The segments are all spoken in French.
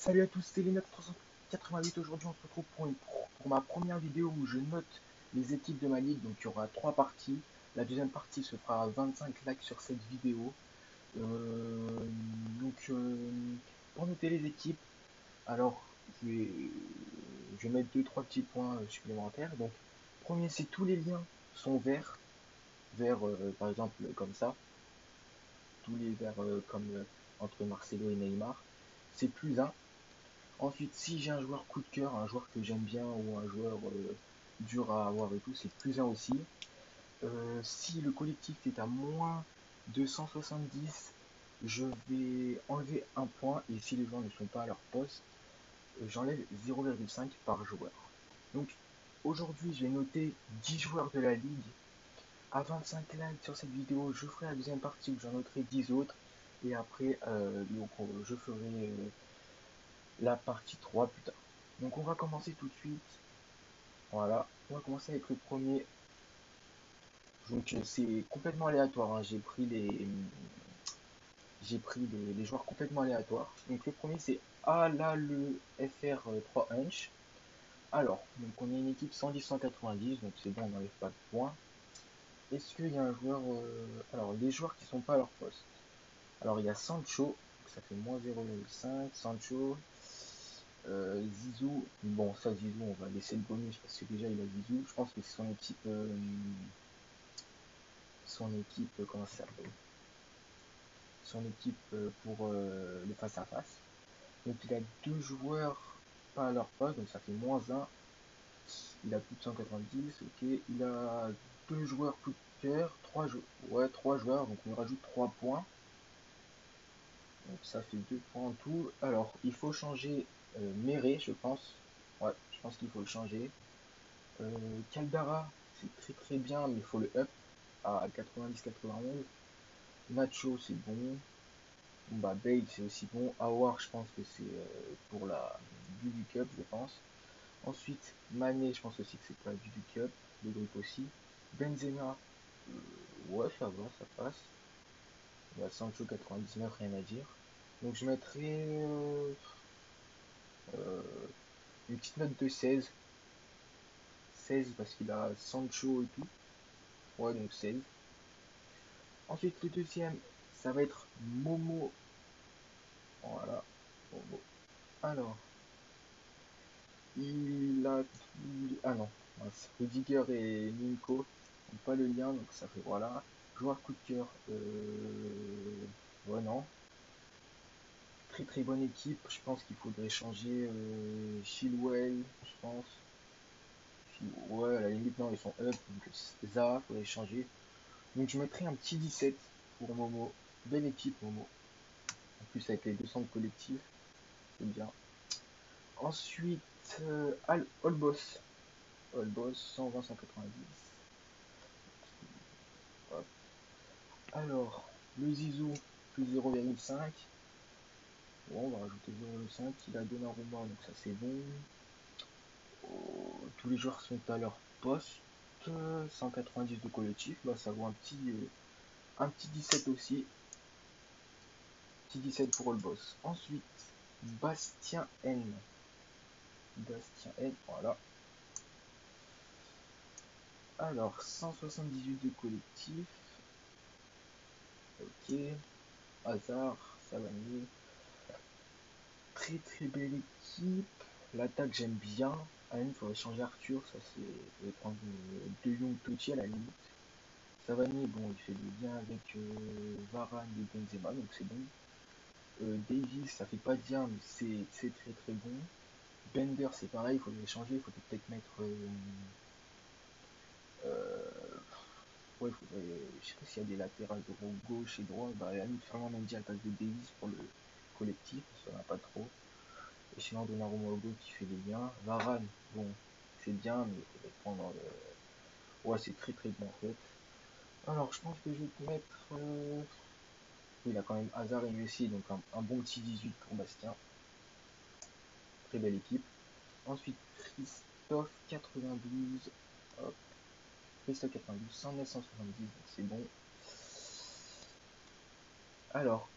Salut à tous, c'est Lenox 388. Aujourd'hui, on se retrouve pour ma première vidéo où je note les équipes de ma ligue. Donc, il y aura 3 parties. La deuxième partie se fera à 25 likes sur cette vidéo. Euh, donc, pour noter les équipes, alors je vais mettre 2-3 petits points supplémentaires. Donc, premier, c'est tous les liens sont verts. Vert, par exemple, comme ça. Tous les verts comme entre Marcelo et Neymar. C'est plus 1. Ensuite, si j'ai un joueur coup de cœur, un joueur que j'aime bien ou un joueur dur à avoir et tout, c'est plus un aussi. Si le collectif est à moins 270, je vais enlever un point et si les joueurs ne sont pas à leur poste, j'enlève 0,5 par joueur. Donc aujourd'hui, je vais noter 10 joueurs de la ligue. À 25 likes sur cette vidéo, je ferai la deuxième partie où j'en noterai 10 autres. Et après, je ferai la partie 3 plus tard. Donc on va commencer tout de suite. Voilà, on va commencer avec le premier. Donc c'est complètement aléatoire, hein. J'ai pris les joueurs complètement aléatoires. Donc le premier c'est le FR3 Inch. Alors, donc on est une équipe 110-190, donc c'est bon, on n'enlève pas de points. Est-ce qu'il y a un joueur... Alors, les joueurs qui sont pas à leur poste. Alors, il y a Sancho, donc ça fait moins 0,5. Sancho, Zizou, bon ça Zizou on va laisser le bonus parce que déjà il a Zizou, je pense que c'est son équipe, comment ça s'appelle, son équipe pour le face à face. Donc il a deux joueurs pas à leur poste, donc ça fait moins 1, il a plus de 190, ok, il a deux joueurs coup de cœur, trois joueurs, donc on lui rajoute 3 points, donc ça fait 2 points en tout. Alors il faut changer Méré, je pense, ouais, je pense qu'il faut le changer. Caldara, c'est très très bien, mais il faut le up à 90-91. Nacho, c'est bon. Bah, Bale, c'est aussi bon. Awar, je pense que c'est pour la vue du cup, je pense. Ensuite, Mané, je pense aussi que c'est pour la vue du cup. Le groupe aussi. Benzema, ouais, ça va, ça passe. Bah, Sancho 99, rien à dire. Donc, je mettrai euh, une petite note de 16. 16 parce qu'il a Sancho et tout. Ouais, donc 16. Ensuite, le deuxième, ça va être Momo. Voilà. Momo. Alors, il a... Ah non, mince. Rudiger et Ninko n'ont pas le lien, donc ça fait voilà. Joueur coup de cœur. Ouais, non. Très très bonne équipe. Je pense qu'il faudrait changer Chilwell, je pense. Ouais, à la limite, non, ils sont up. Donc Zaha, faudrait changer. Donc je mettrai un petit 17 pour Momo. Belle équipe, Momo. En plus, avec les 200 de collectif, c'est bien. Ensuite, All Boss. All Boss, 120-190. Hop. Alors, le Zizou, plus 0,5. Bon, on va rajouter 0,5. Il a Donnarumma, donc ça c'est bon. Oh, tous les joueurs sont à leur poste. 190 de collectif, bah, ça vaut un petit 17 aussi. Petit 17 pour All Boss. Ensuite, Bastien N. Bastien N, voilà. Alors, 178 de collectif. Ok. Hazard, Savanier. Très très belle équipe. L'attaque, j'aime bien. À la limite, il faudrait changer Arthur. Ça, c'est. Je vais prendre De Jong Totti à la limite. Savanier, bon, il fait des liens avec Varane et Benzema, donc c'est bon. Davis, ça fait pas de bien, mais c'est très très bon. Bender, c'est pareil, il faudrait changer. Il faudrait peut-être mettre. Euh, Ouais, faudrait, je sais pas s'il y a des latérales de gauche et droit. Bah, à la limite, Fernand Mendy à la place de Davis pour le collectif, ça n'a pas trop. Et sinon, Donnarumma au qui fait des liens. Varane, bon, c'est bien, mais il faudrait prendre. Ouais, c'est très très bon en fait. Alors, je pense que je vais te mettre. Oui, il a quand même Hazard et Messi, donc un bon petit 18 pour Bastien. Très belle équipe. Ensuite, Christophe 92. Hop. Christophe 92, 109, 170, donc c'est bon. Alors,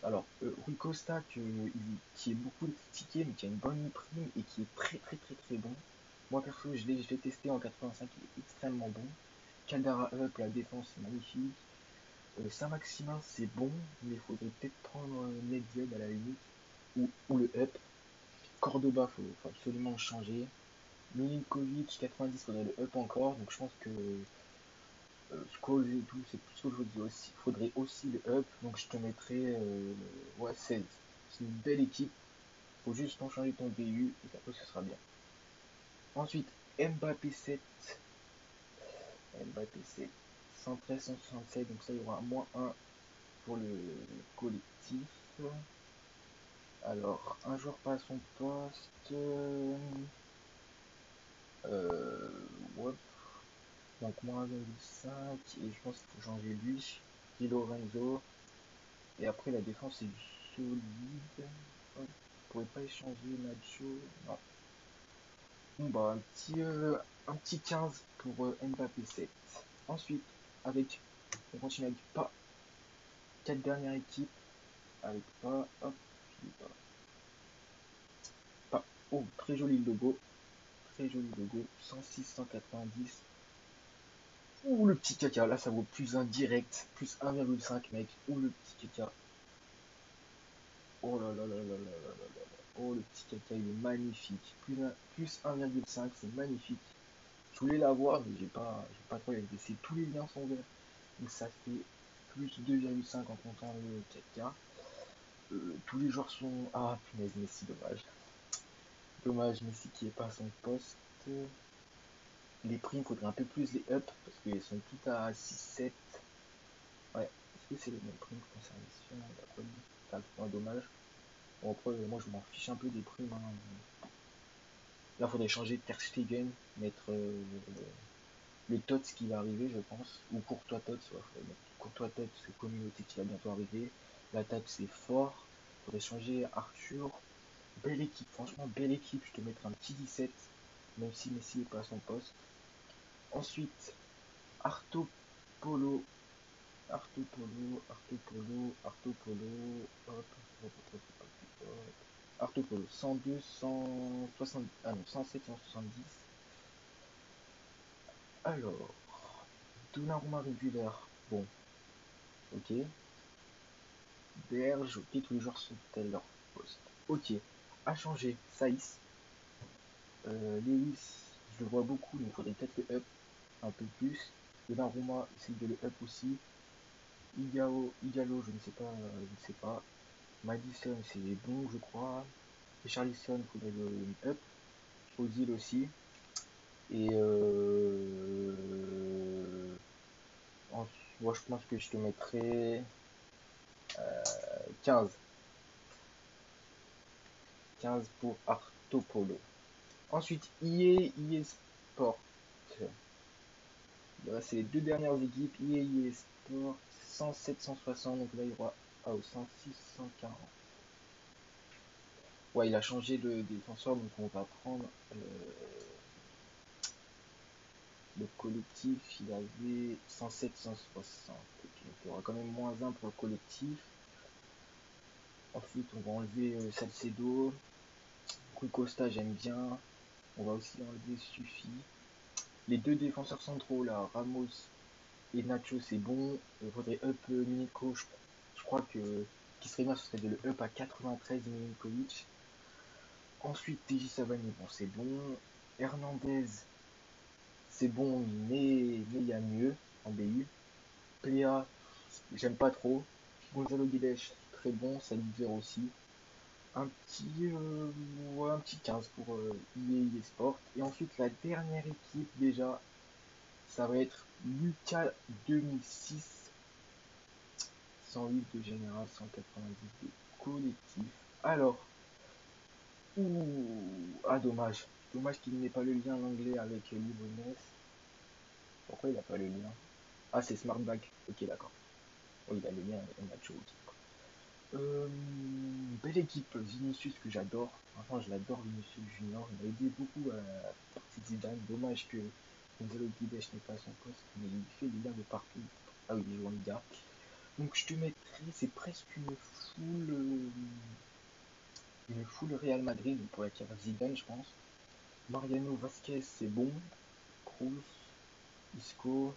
Alors, Rui Costa, qui est beaucoup critiqué, mais qui a une bonne prime et qui est très très très très bon. Moi perso, je l'ai testé en 85, il est extrêmement bon. Caldara Up, la défense, c'est magnifique. Saint-Maximin, c'est bon, mais il faudrait peut-être prendre Nedved à la limite, ou le Up. Cordoba, faut absolument le changer. Milinkovic, 90, faudrait le Up encore, donc je pense que Scholes et tout, c'est plus ce que je vous dis aussi. Faudrait aussi le Up, donc je te mettrais ouais, 16. C'est une belle équipe, faut juste en changer ton BU, et après ce sera bien. Ensuite, Mbappé 7, Mbappé 7, 113, 167, donc ça il y aura moins 1 pour le collectif. Alors, un joueur pas à son poste. Ouais. Donc, moins 1,5. Et je pense qu'il faut changer lui. Di Lorenzo. Et après, la défense est du solide. Hop. Vous pouvez pas échanger Nacho. Non. Bon, bah, un petit 15 pour Mbappé 7. Ensuite, on continue avec pas. 4 dernières équipes. Avec pas. Hop. Pas. Oh, très joli logo. Très joli logo. 106, 190. Ouh, le petit caca. Là, ça vaut plus 1 direct. Plus 1,5, mec. Ouh, le petit caca. Oh là là là là là là là là. Oh, le petit caca, il est magnifique. Plus 1,5, c'est magnifique. Je voulais l'avoir, mais j'ai pas trop laissé. Tous les liens sont verts. Donc ça fait plus 2,5 en comptant le caca. Tous les joueurs sont... Ah, punaise, Messi, dommage. Dommage, Messi qui est pas à son poste. Les primes, faudrait un peu plus les up, parce qu'elles sont toutes à 6-7. Ouais, est-ce que c'est les mêmes primes conservation? Ouais, dommage. Bon, après, moi je m'en fiche un peu des primes, hein. Là, faudrait changer Ter Stegen, mettre le Tots qui va arriver, je pense. Ou Courtois Tots, ouais, faudrait mettre Courtois Tots, c'est communauté qui va bientôt arriver. La table, c'est fort. Faudrait changer Arthur. Belle équipe, franchement, belle équipe. Je te mettrai un petit 17, même si Messi n'est pas à son poste. Ensuite, Arto Polo. Artopolo, hop, Artopolo, 102, 160, ah non, 107, 170. Alors, Donnarumma régulière, bon, ok. Berge, ok, tous les joueurs sont à leur poste. Ok, à changer, Saïs. Lewis, je le vois beaucoup, mais il faudrait peut-être le up un peu plus. Donnarumma, essaye de le up aussi. Igalo, je ne sais pas, Madison, c'est bon, je crois. Et Charlison, il faudrait le up. Ozil aussi. Et moi, je pense que je te mettrais 15. 15 pour Artopolo. Ensuite, EA Sport. C'est les deux dernières équipes. EA Sport, 107, 160. Donc là, il y aura 106, 140. Ouais, il a changé de défenseur, donc on va prendre le collectif, il avait 107, 160. Ok, il y aura quand même moins 1 pour le collectif. Ensuite, on va enlever Salcedo. Rui Costa, j'aime bien. On va aussi enlever Sufi. Les deux défenseurs centraux, là, Ramos et Nacho, c'est bon. Il faudrait up Milinko. Je crois que ce qui serait bien, ce serait de le up à 93 Milinkovic. Ensuite, TJ Savani, bon, c'est bon. Hernandez, c'est bon, mais il y a mieux en BU. Pléa, j'aime pas trop. Gonzalo Guedes, très bon. Saliver aussi. Ouais, un petit 15 pour EA Sport. Et ensuite, la dernière équipe, déjà, ça va être Lucas 2006. 108 de général, 190 de collectif. Alors, ah dommage. Dommage qu'il n'ait pas le lien en anglais avec Livones. Pourquoi il n'a pas le lien? Ah, c'est Smartback. Ok, d'accord. Oui, il a le lien avec Nacho. Belle équipe, Vinicius que j'adore. Enfin, je l'adore, Vinicius Junior. Il m'a aidé beaucoup à la partie de Zidane. Dommage que Gonzalo Guedes n'est pas à son poste, mais il fait des liens de partout. Ah oui, il joue en Liga. Donc je te mettrai, c'est presque une full Real Madrid pour la carte Zidane, je pense. Mariano Vasquez, c'est bon. Cruz, Isco.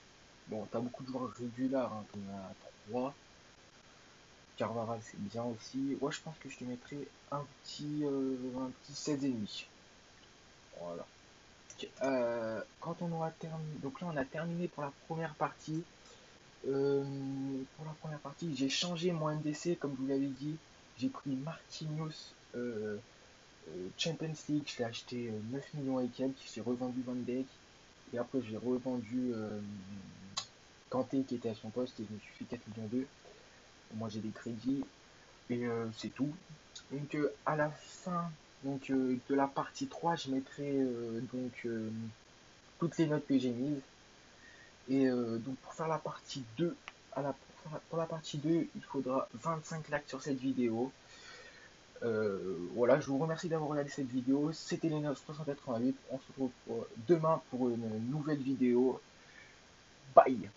Bon, t'as beaucoup de joueurs régulars, hein, t'en as 3. Carvajal, c'est bien aussi. Ouais, je pense que je te mettrai un petit 16,5. Voilà. Quand on aura terminé, donc là on a terminé pour la première partie. Pour la première partie, j'ai changé mon MDC, comme je vous l'avais dit. J'ai pris Marquinhos Champions League, je l'ai acheté 9 millions et quelques. J'ai revendu Van Dijk. Et après, j'ai revendu Kanté qui était à son poste et je me suis fait 4 millions 2. Moi, j'ai des crédits et c'est tout. Donc, à la fin de la partie 3, je mettrai toutes les notes que j'ai mises. Et donc pour faire la partie 2, pour la partie 2, il faudra 25 likes sur cette vidéo. Voilà, je vous remercie d'avoir regardé cette vidéo. C'était les 988. On se retrouve demain pour une nouvelle vidéo. Bye!